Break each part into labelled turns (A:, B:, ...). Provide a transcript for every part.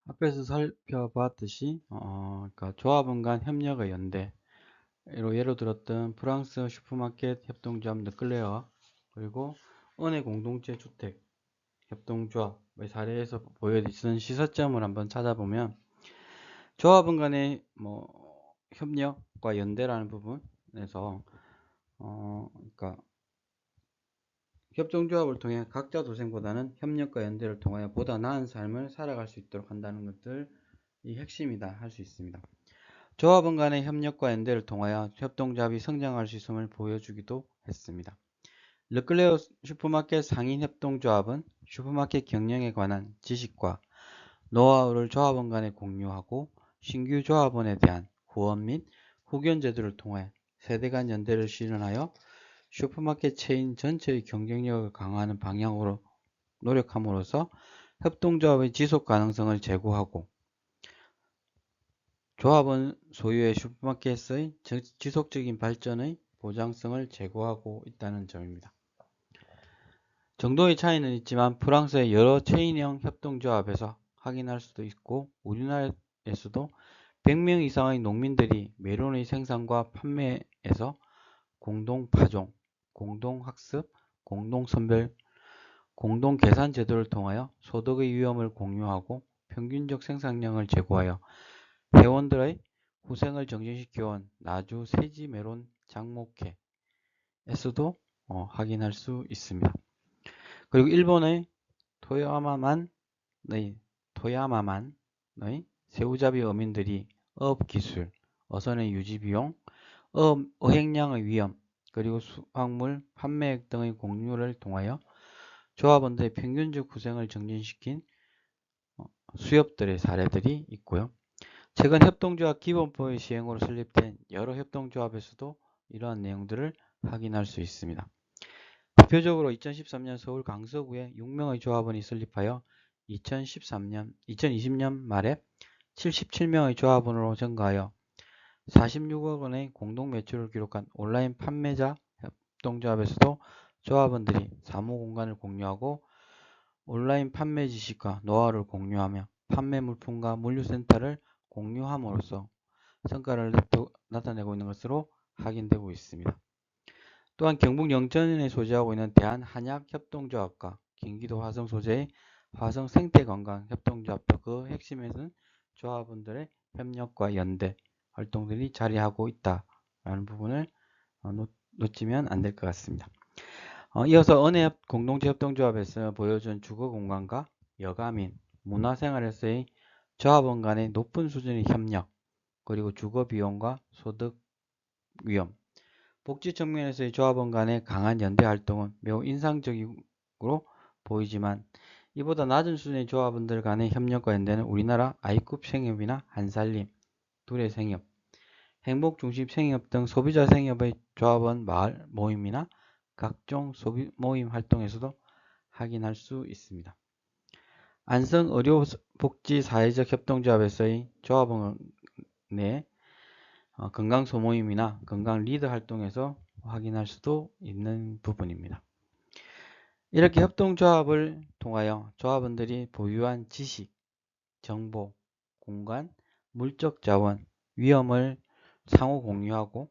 A: 앞에서 살펴봤듯이 그러니까 조합원 간 협력의 연대로 예로 들었던 프랑스 슈퍼마켓 협동조합 르클레어 그리고 은혜 공동체 주택 협동조합의 사례에서 보여주신 시사점을 한번 찾아보면 조합원 간의 협력과 연대라는 부분에서 그러니까 협동조합을 통해 각자 도생보다는 협력과 연대를 통하여 보다 나은 삶을 살아갈 수 있도록 한다는 것들이 핵심이다 할 수 있습니다. 조합원 간의 협력과 연대를 통하여 협동조합이 성장할 수 있음을 보여주기도 했습니다. 르클레어 슈퍼마켓 상인협동조합은 슈퍼마켓 경영에 관한 지식과 노하우를 조합원 간에 공유하고 신규 조합원에 대한 후원 및 후견 제도를 통해 세대 간 연대를 실현하여 슈퍼마켓 체인 전체의 경쟁력을 강화하는 방향으로 노력함으로써 협동조합의 지속 가능성을 제고하고 조합원 소유의 슈퍼마켓의 지속적인 발전의 보장성을 제고하고 있다는 점입니다. 정도의 차이는 있지만 프랑스의 여러 체인형 협동조합에서 확인할 수도 있고 우리나라에서도 100명 이상의 농민들이 메론의 생산과 판매에서 공동 파종, 공동 학습, 공동 선별, 공동 계산 제도를 통하여 소득의 위험을 공유하고 평균적 생산량을 제고하여 회원들의 후생을 정진시켜온 나주 세지 메론 장목회에서도 확인할 수 있습니다. 그리고 일본의 토야마만의 새우잡이 어민들이 어업기술, 어선의 유지비용, 어획량의 위험, 그리고 수확물 판매액 등의 공유를 통하여 조합원들의 평균적 후생을 증진시킨 수협들의 사례들이 있고요. 최근 협동조합 기본법의 시행으로 설립된 여러 협동조합에서도 이러한 내용들을 확인할 수 있습니다. 대표적으로 2013년 서울 강서구에 6명의 조합원이 설립하여 2020년 말에 77명의 조합원으로 증가하여 46억 원의 공동 매출을 기록한 온라인 판매자 협동조합에서도 조합원들이 사무 공간을 공유하고 온라인 판매 지식과 노하우를 공유하며 판매 물품과 물류센터를 공유함으로써 성과를 나타내고 있는 것으로 확인되고 있습니다. 또한 경북 영천에 소재하고 있는 대한한약협동조합과 경기도 화성 소재의 화성생태관광협동조합도 그 핵심에는 조합원들의 협력과 연대 활동들이 자리하고 있다라는 부분을 놓치면 안 될 것 같습니다. 이어서 은혜협 공동체협동조합에서 보여준 주거공간과 여가민, 문화생활에서의 조합원 간의 높은 수준의 협력, 그리고 주거비용과 소득위험, 복지 측면에서의 조합원 간의 강한 연대 활동은 매우 인상적으로 보이지만 이보다 낮은 수준의 조합원들 간의 협력과 연대는 우리나라 아이급 생협이나 한살림, 두레생협, 행복중심 생협 등 소비자 생협의 조합원 마을 모임이나 각종 소비 모임 활동에서도 확인할 수 있습니다. 안성 의료복지사회적 협동조합에서의 조합원 내 건강소모임이나 건강리더 활동에서 확인할 수도 있는 부분입니다. 이렇게 협동조합을 통하여 조합원들이 보유한 지식, 정보, 공간, 물적 자원, 위험을 상호 공유하고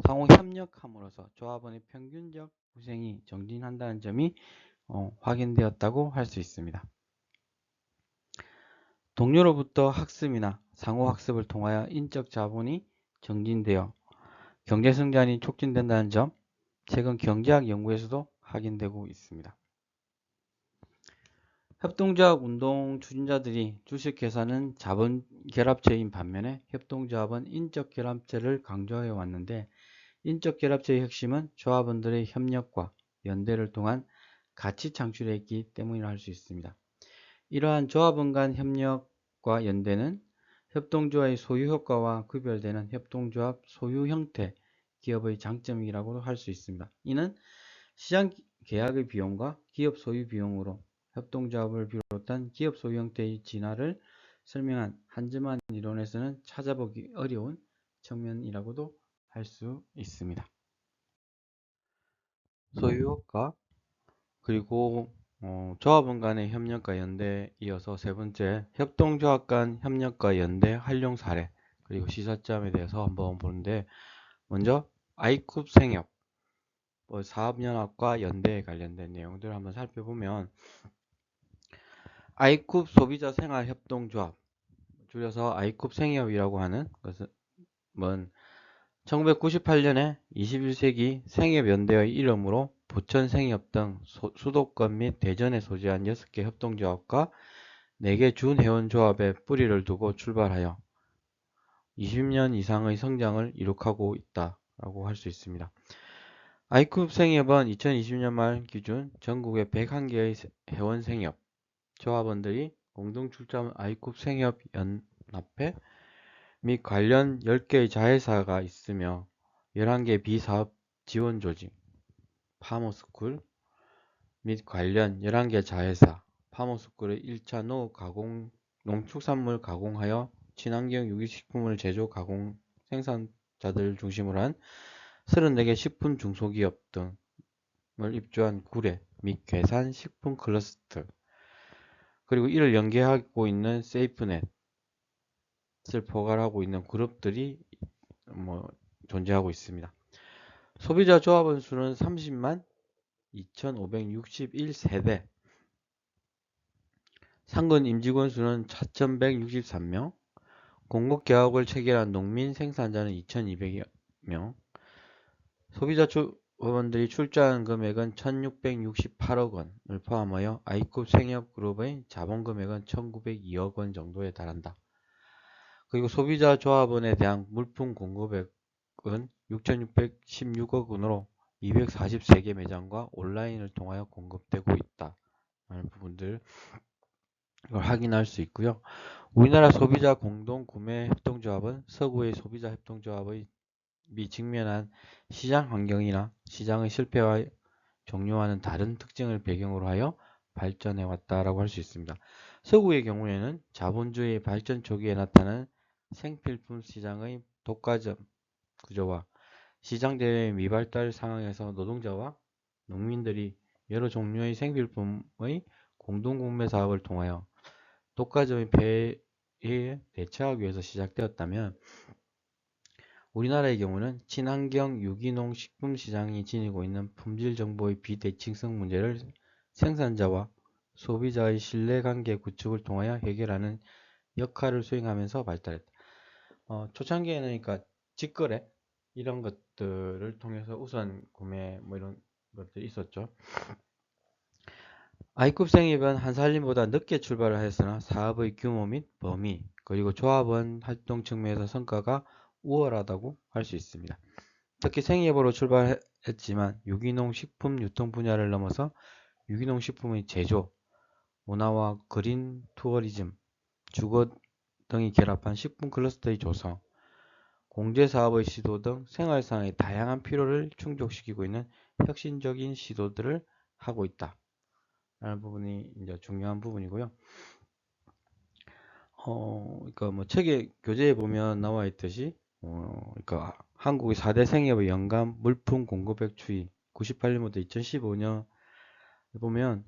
A: 상호 협력함으로써 조합원의 평균적 후생이 정진한다는 점이 확인되었다고 할 수 있습니다. 동료로부터 학습이나 상호 학습을 통하여 인적 자본이 정진되어 경제성장이 촉진된다는 점, 최근 경제학 연구에서도 확인되고 있습니다. 협동조합 운동 추진자들이 주식회사는 자본 결합체인 반면에 협동조합은 인적 결합체를 강조해 왔는데 인적 결합체의 핵심은 조합원들의 협력과 연대를 통한 가치 창출에 있기 때문이라 할 수 있습니다. 이러한 조합원 간 협력과 연대는 협동조합의 소유 효과와 구별되는 협동조합 소유 형태 기업의 장점이라고도 할 수 있습니다. 이는 시장 계약의 비용과 기업 소유 비용으로 협동조합을 비롯한 기업 소유 형태의 진화를 설명한 한즈만 이론에서는 찾아보기 어려운 측면이라고도 할 수 있습니다. 소유 효과 그리고 조합원 간의 협력과 연대에 이어서 세 번째, 협동조합 간 협력과 연대 활용 사례, 그리고 시사점에 대해서 한번 보는데, 먼저 아이쿱 생협, 사업연합과 연대에 관련된 내용들을 한번 살펴보면, 아이쿱 소비자 생활협동조합, 줄여서 아이쿱 생협이라고 하는 것은 1998년에 21세기 생협연대의 이름으로 부천 생협 등 수도권 및 대전에 소재한 6개 협동조합과 4개 준회원조합의 뿌리를 두고 출발하여 20년 이상의 성장을 이룩하고 있다고 할 수 있습니다. 아이쿱 생협은 2020년 말 기준 전국에 101개의 회원 생협 조합원들이 공동 출자한 아이쿱 생협 연합회 및 관련 10개의 자회사가 있으며 11개 비사업 지원 조직, 파머스쿨 및 관련 11개 자회사, 파머스쿨의 1차 농축산물 가공하여 친환경 유기식품을 제조 가공 생산자들을 중심으로 한 34개 식품 중소기업 등을 입주한 구례 및 괴산 식품 클러스터, 그리고 이를 연계하고 있는 세이프넷 을 포괄하고 있는 그룹들이 존재하고 있습니다. 소비자 조합원 수는 30만 2561세대, 상근 임직원 수는 4163명, 공급계약을 체결한 농민 생산자는 2200명, 소비자 조합원들이 출자한 금액은 1668억 원을 포함하여 아이쿱 생협그룹의 자본금액은 1902억 원 정도에 달한다. 그리고 소비자 조합원에 대한 물품 공급액은 6,616억 원으로 243개 매장과 온라인을 통하여 공급되고 있다 라는 부분들 이걸 확인할 수 있고요. 우리나라 소비자 공동구매협동조합은 서구의 소비자 협동조합의 직면한 시장 환경이나 시장의 실패와 종료와는 다른 특징을 배경으로 하여 발전해 왔다라고 할 수 있습니다. 서구의 경우에는 자본주의 발전 초기에 나타난 생필품 시장의 독과점 구조와 시장 대외의 미발달 상황에서 노동자와 농민들이 여러 종류의 생필품의 공동구매 사업을 통하여 독과점의 폐해에 대처하기 위해서 시작되었다면, 우리나라의 경우는 친환경 유기농 식품 시장이 지니고 있는 품질 정보의 비대칭성 문제를 생산자와 소비자의 신뢰관계 구축을 통하여 해결하는 역할을 수행하면서 발달했다. 초창기에는 그러니까 직거래 이런 것들을 통해서 우선 구매 이런 것들이 있었죠. 아이쿱 생협은 한살림보다 늦게 출발을 하였으나 사업의 규모 및 범위 그리고 조합원 활동 측면에서 성과가 우월하다고 할 수 있습니다. 특히 생협으로 출발했지만 유기농 식품 유통 분야를 넘어서 유기농 식품의 제조, 문화와 그린 투어리즘, 주거 등이 결합한 식품 클러스터의 조성, 공제 사업의 시도 등 생활상의 다양한 필요를 충족시키고 있는 혁신적인 시도들을 하고 있다 라는 부분이 이제 중요한 부분이고요. 그러니까 책의 교재에 보면 나와 있듯이, 그러니까 한국의 4대 생협의 연간 물품 공급액 추이 98년부터 2015년 보면,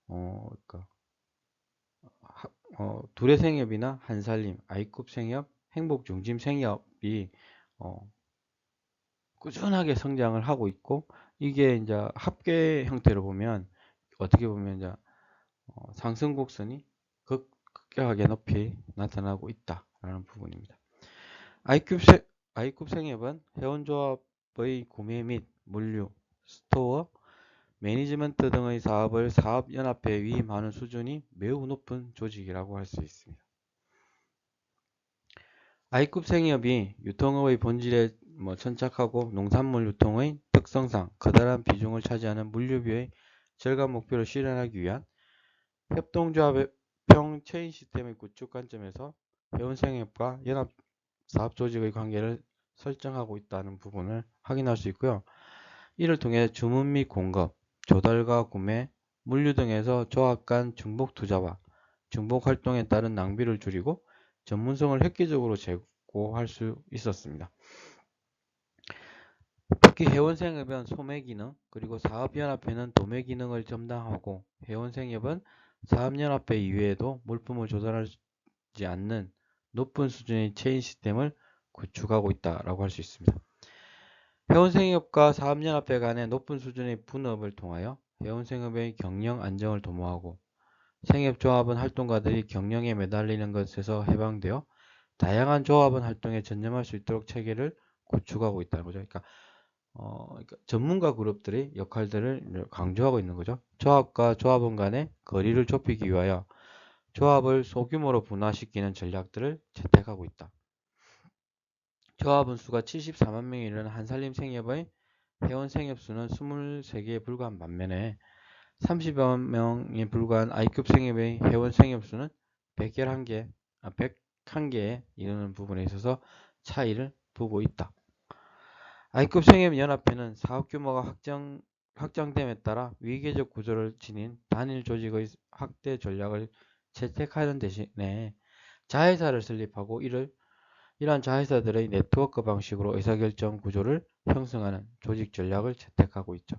A: 그러니까 두레 생협이나 한살림, 아이쿱 생협, 행복중심 생협이 꾸준하게 성장을 하고 있고, 이게 이제 합계 형태로 보면 어떻게 보면 이제 상승 곡선이 급격하게 높이 나타나고 있다라는 부분입니다. 아이쿱 생협은 회원조합의 구매 및 물류, 스토어, 매니지먼트 등의 사업을 사업연합회에 위임하는 수준이 매우 높은 조직이라고 할 수 있습니다. 아이쿱 생협이 유통업의 본질에 천착하고 농산물 유통의 특성상 커다란 비중을 차지하는 물류비의 절감 목표를 실현하기 위한 협동조합형 체인 시스템의 구축 관점에서 회원생협과 연합사업조직의 관계를 설정하고 있다는 부분을 확인할 수 있고요. 이를 통해 주문 및 공급, 조달과 구매, 물류 등에서 조합 간 중복 투자와 중복 활동에 따른 낭비를 줄이고 전문성을 획기적으로 제고할 수 있었습니다. 특히 회원생협은 소매기능, 그리고 사업연합회는 도매기능을 담당하고 회원생협은 사업연합회 이외에도 물품을 조달하지 않는 높은 수준의 체인 시스템을 구축하고 있다라고 할 수 있습니다. 회원생협과 사업연합회 간의 높은 수준의 분업을 통하여 회원생협의 경영 안정을 도모하고 생협조합원 활동가들이 경영에 매달리는 것에서 해방되어 다양한 조합원 활동에 전념할 수 있도록 체계를 구축하고 있다는 거죠. 그러니까 전문가 그룹들의 역할들을 강조하고 있는 거죠. 조합과 조합원 간의 거리를 좁히기 위하여 조합을 소규모로 분화시키는 전략들을 채택하고 있다. 조합원 수가 74만 명에 이르는 한살림 생협의 회원 생협 수는 23개에 불과한 반면에 30여 명에 불과한 I급 생협의 회원 생협 수는 101개에 이르는 부분에 있어서 차이를 두고 있다. I급 생협 연합회는 사업 규모가 확장됨에 따라 위계적 구조를 지닌 단일 조직의 확대 전략을 채택하는 대신에 자회사를 설립하고 이러한 자회사들의 네트워크 방식으로 의사결정 구조를 형성하는 조직 전략을 채택하고 있죠.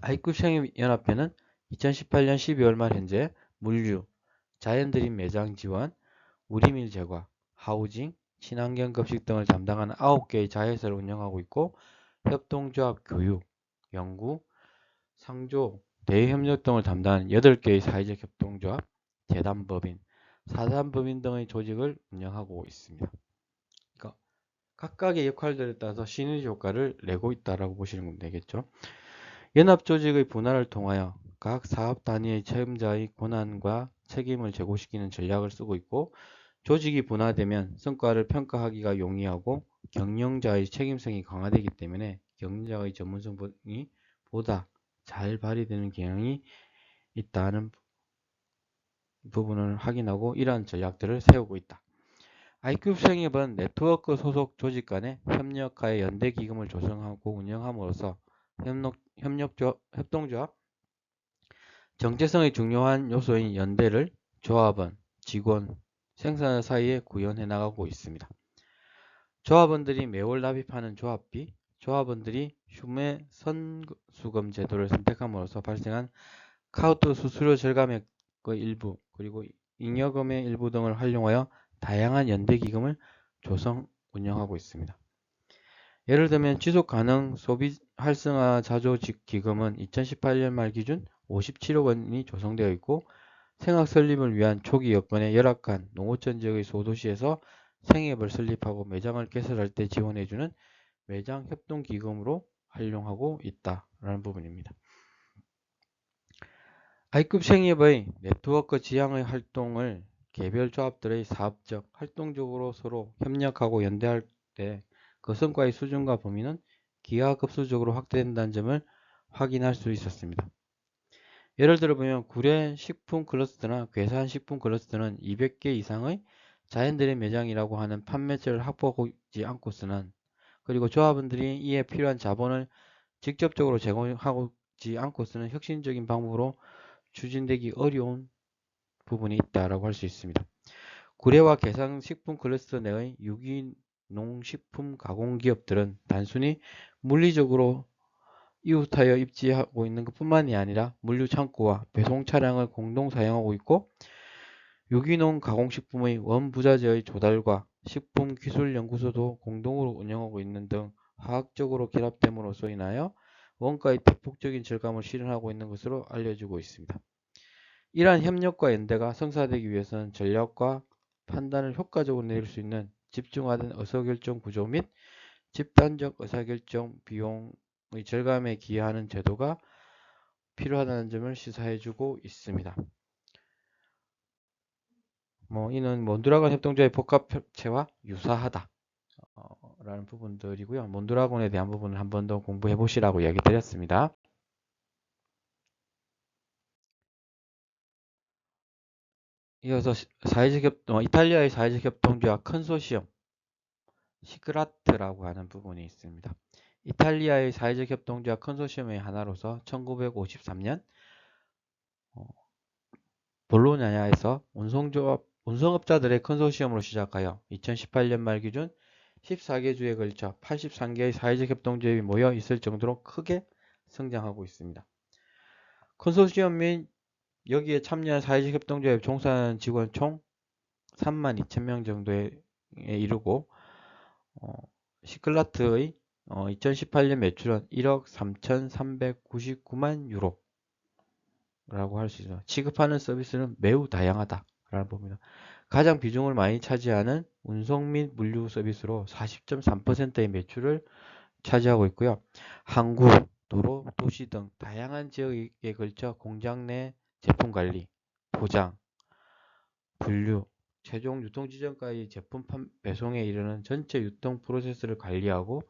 A: I급 생협 연합회는 2018년 12월 말 현재 물류, 자연드림 매장 지원, 우리밀 제과, 하우징, 친환경 급식 등을 담당하는 9개의 자회사를 운영하고 있고 협동조합 교육, 연구, 상조, 대외협력 등을 담당하는 8개의 사회적 협동조합, 재단법인, 사단법인 등의 조직을 운영하고 있습니다. 그러니까 각각의 역할들에 따라서 시너지 효과를 내고 있다고 보시면 되겠죠. 연합조직의 분할을 통하여 각 사업 단위의 책임자의 권한과 책임을 제고시키는 전략을 쓰고 있고 조직이 분화되면 성과를 평가하기가 용이하고 경영자의 책임성이 강화되기 때문에 경영자의 전문성이 보다 잘 발휘되는 경향이 있다는 부분을 확인하고 이러한 전략들을 세우고 있다. I급 생협은 네트워크 소속 조직 간의 협력하에 연대기금을 조성하고 운영함으로써 협동조합, 정체성의 중요한 요소인 연대를 조합원, 직원, 생산자 사이에 구현해 나가고 있습니다. 조합원들이 매월 납입하는 조합비, 조합원들이 휴매 선수금 제도를 선택함으로써 발생한 카우트 수수료 절감액의 일부, 그리고 잉여금의 일부 등을 활용하여 다양한 연대기금을 조성, 운영하고 있습니다. 예를 들면 지속가능 소비 활성화 자조기금은 2018년 말 기준 57억 원이 조성되어 있고 생학 설립을 위한 초기 여건에 열악한 농어촌 지역의 소도시에서 생협을 설립하고 매장을 개설할 때 지원해주는 매장 협동기금으로 활용하고 있다라는 부분입니다. I급 생협의 네트워크 지향의 활동을 개별 조합들의 사업적, 활동적으로 서로 협력하고 연대할 때 그 성과의 수준과 범위는 기하급수적으로 확대된다는 점을 확인할 수 있었습니다. 예를 들어 보면 구례 식품 클러스터나 괴산 식품 클러스터는 200개 이상의 자연드림 매장이라고 하는 판매처를 확보하지 않고서는 그리고 조합원들이 이에 필요한 자본을 직접적으로 제공하지 않고서는 혁신적인 방법으로 추진되기 어려운 부분이 있다고 할 수 있습니다. 구례와 괴산 식품 클러스터 내의 유기농식품 가공기업들은 단순히 물리적으로 이웃하여 입지하고 있는 것뿐만이 아니라 물류 창고와 배송 차량을 공동 사용하고 있고 유기농 가공식품의 원부자재의 조달과 식품기술연구소도 공동으로 운영하고 있는 등 화학적으로 결합됨으로써 인하여 원가의 대폭적인 절감을 실현하고 있는 것으로 알려지고 있습니다. 이러한 협력과 연대가 성사되기 위해서는 전략과 판단을 효과적으로 내릴 수 있는 집중화된 의사결정 구조 및 집단적 의사결정 비용의 절감에 기여하는 제도가 필요하다는 점을 시사해주고 있습니다. 이는 몬드라곤 협동조합의 복합체와 유사하다 라는 부분들이고요. 몬드라곤에 대한 부분을 한 번 더 공부해 보시라고 이야기 드렸습니다. 이어서 이탈리아의 사회적 협동조합 컨소시엄 시그라트라고 하는 부분이 있습니다. 이탈리아의 사회적 협동조합 컨소시엄의 하나로서 1953년 볼로냐에서 운송업자들의 컨소시엄으로 시작하여 2018년 말 기준 14개 주에 걸쳐 83개의 사회적 협동조합이 모여 있을 정도로 크게 성장하고 있습니다. 컨소시엄 및 여기에 참여한 사회적 협동조합에 종사하는 직원 총 32,000명 정도에 이르고 시클라트의 2018년 매출은 1억 3,399만 유로라고 할 수 있어요. 취급하는 서비스는 매우 다양하다라는 겁니다. 가장 비중을 많이 차지하는 운송 및 물류 서비스로 40.3%의 매출을 차지하고 있고요. 항구, 도로, 도시 등 다양한 지역에 걸쳐 공장 내 제품 관리, 포장, 분류, 최종 유통 지점까지 제품 배송에 이르는 전체 유통 프로세스를 관리하고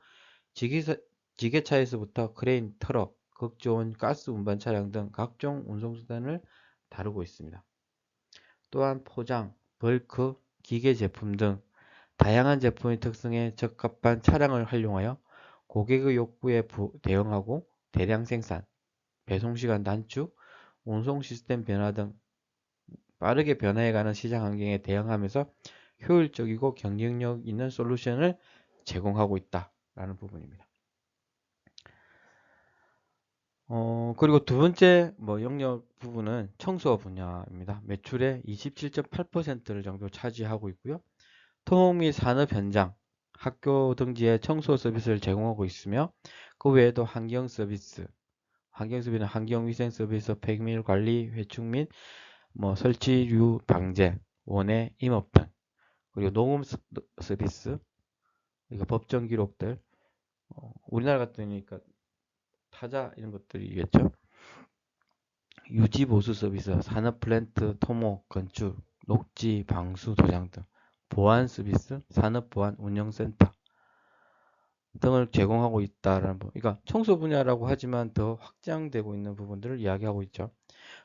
A: 지게차에서부터 크레인, 트럭, 극조온, 가스 운반 차량 등 각종 운송수단을 다루고 있습니다. 또한 포장, 벌크, 기계 제품 등 다양한 제품의 특성에 적합한 차량을 활용하여 고객의 욕구에 대응하고 대량 생산, 배송시간 단축, 운송 시스템 변화 등 빠르게 변화해가는 시장 환경에 대응하면서 효율적이고 경쟁력 있는 솔루션을 제공하고 있다라는 부분입니다. 그리고 두 번째 영역 부분은 청소 분야입니다. 매출의 27.8%를 정도 차지하고 있고요. 토목 및 산업 현장, 학교 등지에 청소 서비스를 제공하고 있으며 그 외에도 환경 서비스는 환경위생 서비스, 폐기물 관리, 회축 및 설치류 방제, 원해 임업 등, 그리고 녹음 서비스, 그러니까 법정 기록들, 우리나라 같으니까 타자 이런 것들이겠죠. 유지 보수 서비스, 산업 플랜트, 토목, 건축, 녹지, 방수, 도장 등, 보안 서비스, 산업 보안 운영센터 등을 제공하고 있다라는 부분. 그러니까 청소 분야라고 하지만 더 확장되고 있는 부분들을 이야기하고 있죠.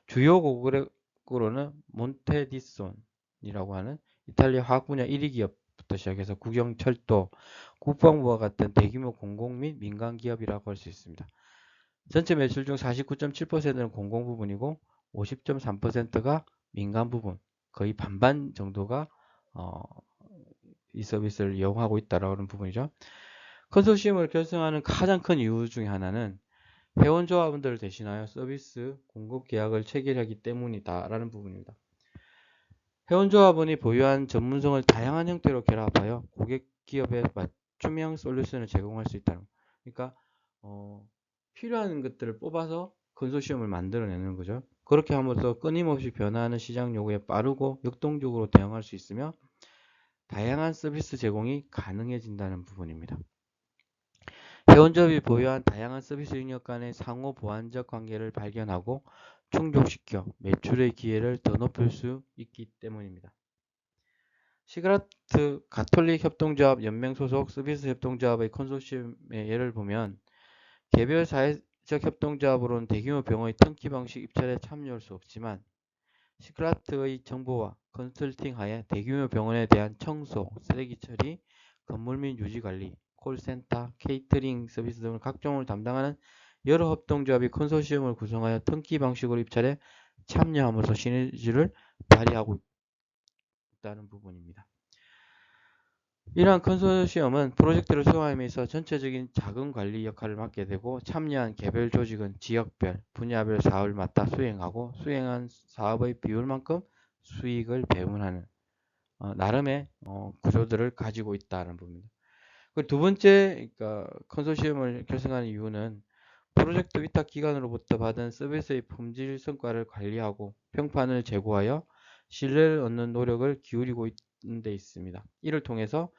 A: 주요 고객으로는 몬테디손이라고 하는 이탈리아 화학 분야 1위 기업부터 시작해서 국영, 철도, 국방부와 같은 대규모 공공 및 민간 기업이라고 할 수 있습니다. 전체 매출 중 49.7%는 공공 부분이고 50.3%가 민간 부분, 거의 반반 정도가 이 서비스를 이용하고 있다라는 부분이죠. 컨소시엄을 결성하는 가장 큰 이유 중에 하나는 회원조합원들을 대신하여 서비스 공급 계약을 체결하기 때문이다라는 부분입니다. 회원조합원이 보유한 전문성을 다양한 형태로 결합하여 고객 기업에 맞춤형 솔루션을 제공할 수 있다는 겁니다. 그러니까 필요한 것들을 뽑아서 컨소시엄을 만들어내는 거죠. 그렇게 함으로써 끊임없이 변화하는 시장 요구에 빠르고 역동적으로 대응할 수 있으며 다양한 서비스 제공이 가능해진다는 부분입니다. 회원조합이 보유한 다양한 서비스 영역 간의 상호 보완적 관계를 발견하고 충족시켜 매출의 기회를 더 높일 수 있기 때문입니다. 시그라트 가톨릭 협동조합 연맹 소속 서비스 협동조합의 컨소시엄의 예를 보면 개별 사회적 협동조합으로는 대규모 병원의 등기 방식 입찰에 참여할 수 없지만 시크라트의 정보와 컨설팅 하에 대규모 병원에 대한 청소, 쓰레기 처리, 건물 및 유지 관리, 콜센터, 케이터링 서비스 등을 각종을 담당하는 여러 협동조합이 컨소시엄을 구성하여 등기 방식으로 입찰에 참여함으로써 시너지를 발휘하고 있다는 부분입니다. 이러한 컨소시엄은 프로젝트를 수행함에 있어 전체적인 자금 관리 역할을 맡게 되고 참여한 개별 조직은 지역별, 분야별 사업을 맡아 수행하고 수행한 사업의 비율만큼 수익을 배분하는 나름의 구조들을 가지고 있다는 부분입니다. 두 번째, 그러니까 컨소시엄을 결성하는 이유는 프로젝트 위탁 기관으로부터 받은 서비스의 품질 성과를 관리하고 평판을 제고하여 신뢰를 얻는 노력을 기울이고 있는 데 있습니다. 이를 통해서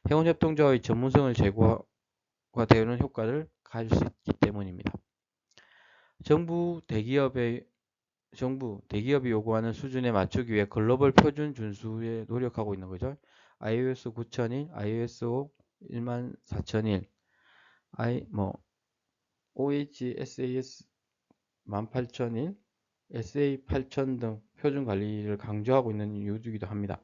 A: 회원협동조합의 전문성을 제고가 되는 효과를 가질 수 있기 때문입니다. 정부 대기업이 요구하는 수준에 맞추기 위해 글로벌 표준 준수에 노력하고 있는 거죠. iOS 9001, iOS 14001, OHSAS 18001, SA 8000 등 표준 관리를 강조하고 있는 이유이기도 합니다.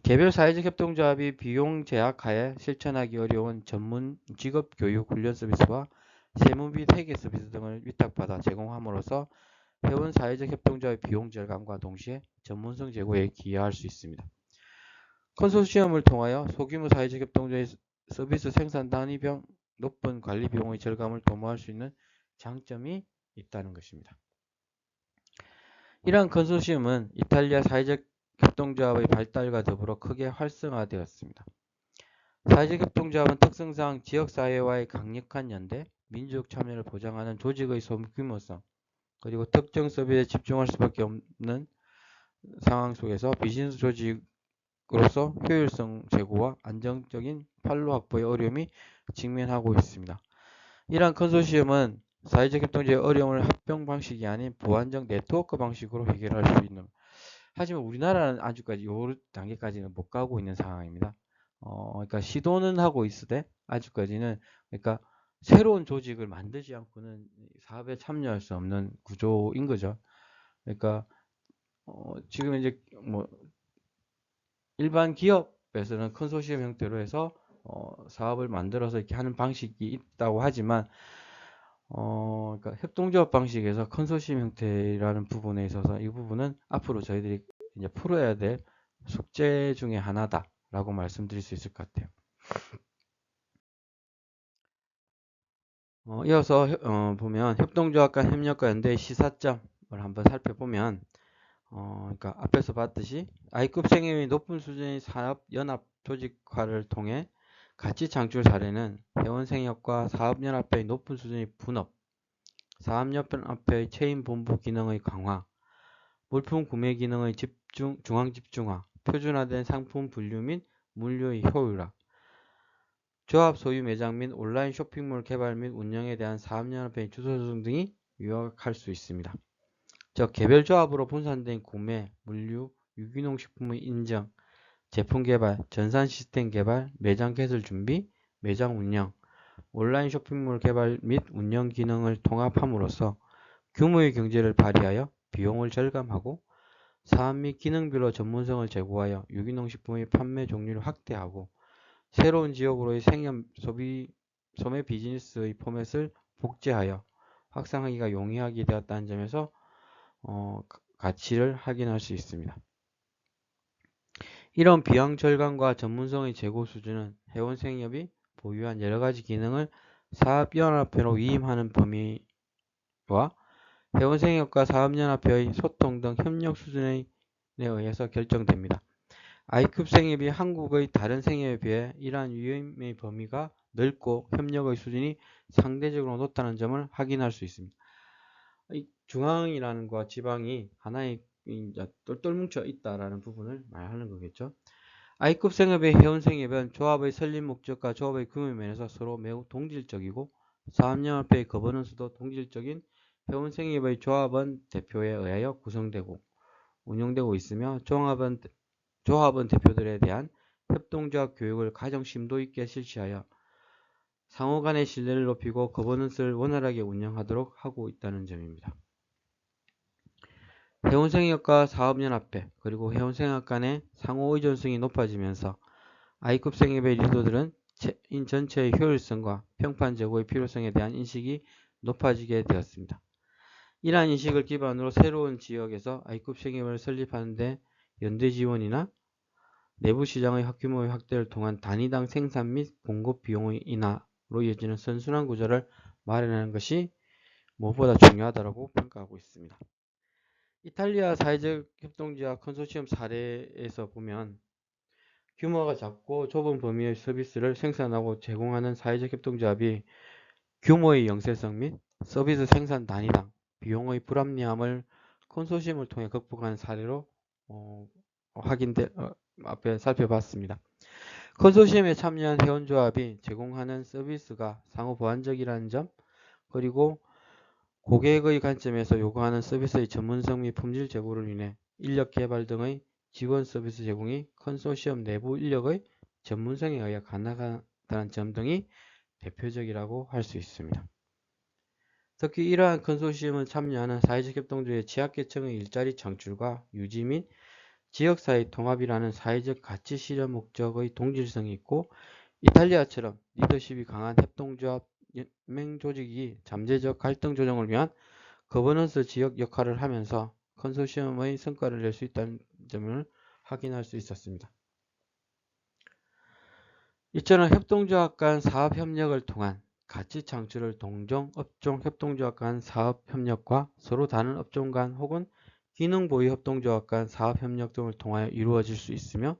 A: 개별 사회적 협동조합이 비용 제약 하에 실천하기 어려운 전문 직업 교육 훈련 서비스와 세무 및 회계 서비스 등을 위탁받아 제공함으로써 회원 사회적 협동조합의 비용 절감과 동시에 전문성 제고에 기여할 수 있습니다. 컨소시엄을 통하여 소규모 사회적 협동조합의 서비스 생산 단위별 높은 관리 비용의 절감을 도모할 수 있는 장점이 있다는 것입니다. 이러한 컨소시엄은 이탈리아 사회적 협동조합의 발달과 더불어 크게 활성화되었습니다. 사회적 협동조합은 특성상 지역사회와의 강력한 연대, 민족 참여를 보장하는 조직의 소규모성, 그리고 특정 서비스에 집중할 수밖에 없는 상황 속에서 비즈니스 조직으로서 효율성 제고와 안정적인 판로 확보의 어려움이 직면하고 있습니다. 이러한 컨소시엄은 사회적 협동조의 어려움을 합병 방식이 아닌 보완적 네트워크 방식으로 해결할 수 있는, 하지만 우리나라는 아직까지 이 단계까지는 못 가고 있는 상황입니다. 그러니까 시도는 하고 있으되 아직까지는, 그러니까 새로운 조직을 만들지 않고는 사업에 참여할 수 없는 구조인 거죠. 그러니까 지금 이제 뭐 일반 기업에서는 컨소시엄 형태로 해서 사업을 만들어서 이렇게 하는 방식이 있다고 하지만 그러니까 협동조합 방식에서 컨소시엄 형태라는 부분에 있어서 이 부분은 앞으로 저희들이 이제 풀어야 될 숙제 중에 하나다라고 말씀드릴 수 있을 것 같아요. 이어서 보면 협동조합 간 협력과 연대의 시사점을 한번 살펴보면 그러니까 앞에서 봤듯이 I급 생애의 높은 수준의 산업연합 조직화를 통해 가치 창출 사례는 회원생협과 사업연합회의 높은 수준의 분업, 사업연합회의 체인본부 기능의 강화, 물품 구매 기능의 중앙 집중화, 표준화된 상품 분류 및 물류의 효율화, 조합 소유 매장 및 온라인 쇼핑몰 개발 및 운영에 대한 사업연합회의 주소 조정 등이 유효할 수 있습니다. 즉 개별 조합으로 분산된 구매, 물류, 유기농 식품의 인증, 제품 개발, 전산 시스템 개발, 매장 개설 준비, 매장 운영, 온라인 쇼핑몰 개발 및 운영 기능을 통합함으로써 규모의 경제를 발휘하여 비용을 절감하고 사업 및 기능별로 전문성을 제고하여 유기농 식품의 판매 종류를 확대하고 새로운 지역으로의 생협 소매 비즈니스의 포맷을 복제하여 확산하기가 용이하게 되었다는 점에서 가치를 확인할 수 있습니다. 이런 비용 절감과 전문성의 제고 수준은 회원생협이 보유한 여러가지 기능을 사업연합회로 위임하는 범위와 회원생협과 사업연합회의 소통 등 협력 수준에 의해서 결정됩니다. I급 생협이 한국의 다른 생협에 비해 이러한 위임의 범위가 넓고 협력의 수준이 상대적으로 높다는 점을 확인할 수 있습니다. 중앙이라는 것과 지방이 하나의 똘똘 뭉쳐 있다라는 부분을 말하는 거겠죠. I급 생협의 회원 생협은 조합의 설립 목적과 조합의 규모 면에서 서로 매우 동질적이고 사업연합회의 거버넌스도 동질적인 회원 생협의 조합원 대표에 의하여 구성되고 운영되고 있으며 조합원 대표들에 대한 협동조합 교육을 가장 심도 있게 실시하여 상호 간의 신뢰를 높이고 거버넌스를 원활하게 운영하도록 하고 있다는 점입니다. 회원생협과 사업연합회 그리고 회원생협 간의 상호 의존성이 높아지면서 I급 생협의 리더들은 체인 전체의 효율성과 평판 제고의 필요성에 대한 인식이 높아지게 되었습니다. 이러한 인식을 기반으로 새로운 지역에서 I급 생협을 설립하는 데 연대 지원이나 내부 시장의 규모의 확대를 통한 단위당 생산 및 공급 비용의 인하로 이어지는 선순환 구조를 마련하는 것이 무엇보다 중요하다고 평가하고 있습니다. 이탈리아 사회적 협동조합 컨소시엄 사례에서 보면 규모가 작고 좁은 범위의 서비스를 생산하고 제공하는 사회적 협동조합이 규모의 영세성 및 서비스 생산 단위당 비용의 불합리함을 컨소시엄을 통해 극복하는 사례로 앞에 살펴봤습니다. 컨소시엄에 참여한 회원조합이 제공하는 서비스가 상호 보완적이라는 점, 그리고 고객의 관점에서 요구하는 서비스의 전문성 및 품질 제고를 인해 인력 개발 등의 지원 서비스 제공이 컨소시엄 내부 인력의 전문성에 의해 가능하다는 점 등이 대표적이라고 할 수 있습니다. 특히 이러한 컨소시엄에 참여하는 사회적 협동조의 취약계층의 일자리 창출과 유지 및 지역사회 통합이라는 사회적 가치 실현 목적의 동질성이 있고 이탈리아처럼 리더십이 강한 협동조합 연맹 조직이 잠재적 갈등 조정을 위한 거버넌스 지역 역할을 하면서 컨소시엄의 성과를 낼 수 있다는 점을 확인할 수 있었습니다. 이처럼 협동조합 간 사업 협력을 통한 가치 창출을 동종 업종 협동조합 간 사업 협력과 서로 다른 업종 간 혹은 기능 보유 협동조합 간 사업 협력 등을 통하여 이루어질 수 있으며,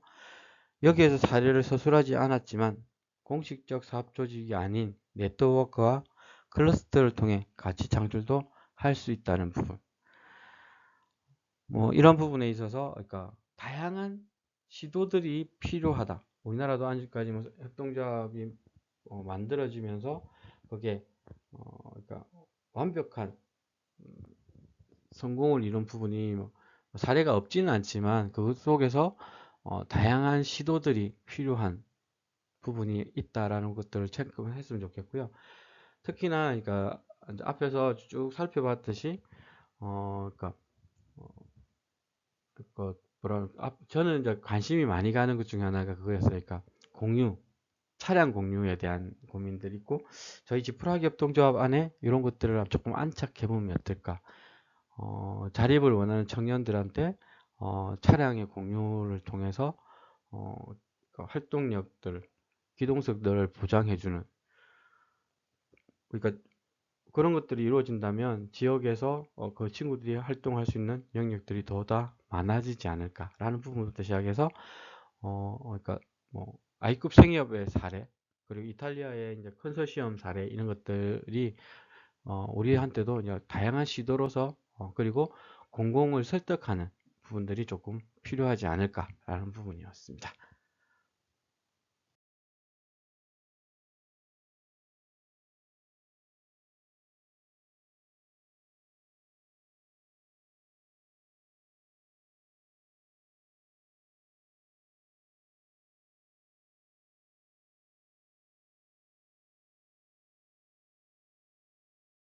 A: 여기에서 사례를 서술하지 않았지만 공식적 사업 조직이 아닌 네트워크와 클러스터를 통해 가치 창출도 할 수 있다는 부분. 뭐 이런 부분에 있어서 그러니까 다양한 시도들이 필요하다. 우리나라도 아직까지 뭐 협동조합이 만들어지면서 그게 그러니까 완벽한 성공을 이룬 부분이 뭐 사례가 없지는 않지만 그 속에서 다양한 시도들이 필요한 부분이 있다라는 것들을 체크를 했으면 좋겠고요. 특히나 그러니까 이제 앞에서 쭉 살펴봤듯이 그러니까 그 뭐라 저는 이제 관심이 많이 가는 것 중에 하나가 그거였어요. 그러니까 공유, 차량 공유에 대한 고민들이 있고, 저희 지프라기 협동조합 안에 이런 것들을 조금 안착해 보면 어떨까? 자립을 원하는 청년들한테 차량의 공유를 통해서 그 활동력들, 기동성들을 보장해주는, 그러니까 그런 것들이 이루어진다면 지역에서 그 친구들이 활동할 수 있는 영역들이 더다 많아지지 않을까라는 부분부터 시작해서 그러니까 뭐 I급 생협의 사례, 그리고 이탈리아의 이제 컨소시엄 사례, 이런 것들이 우리한테도 이제 다양한 시도로서 그리고 공공을 설득하는 부분들이 조금 필요하지 않을까라는 부분이었습니다.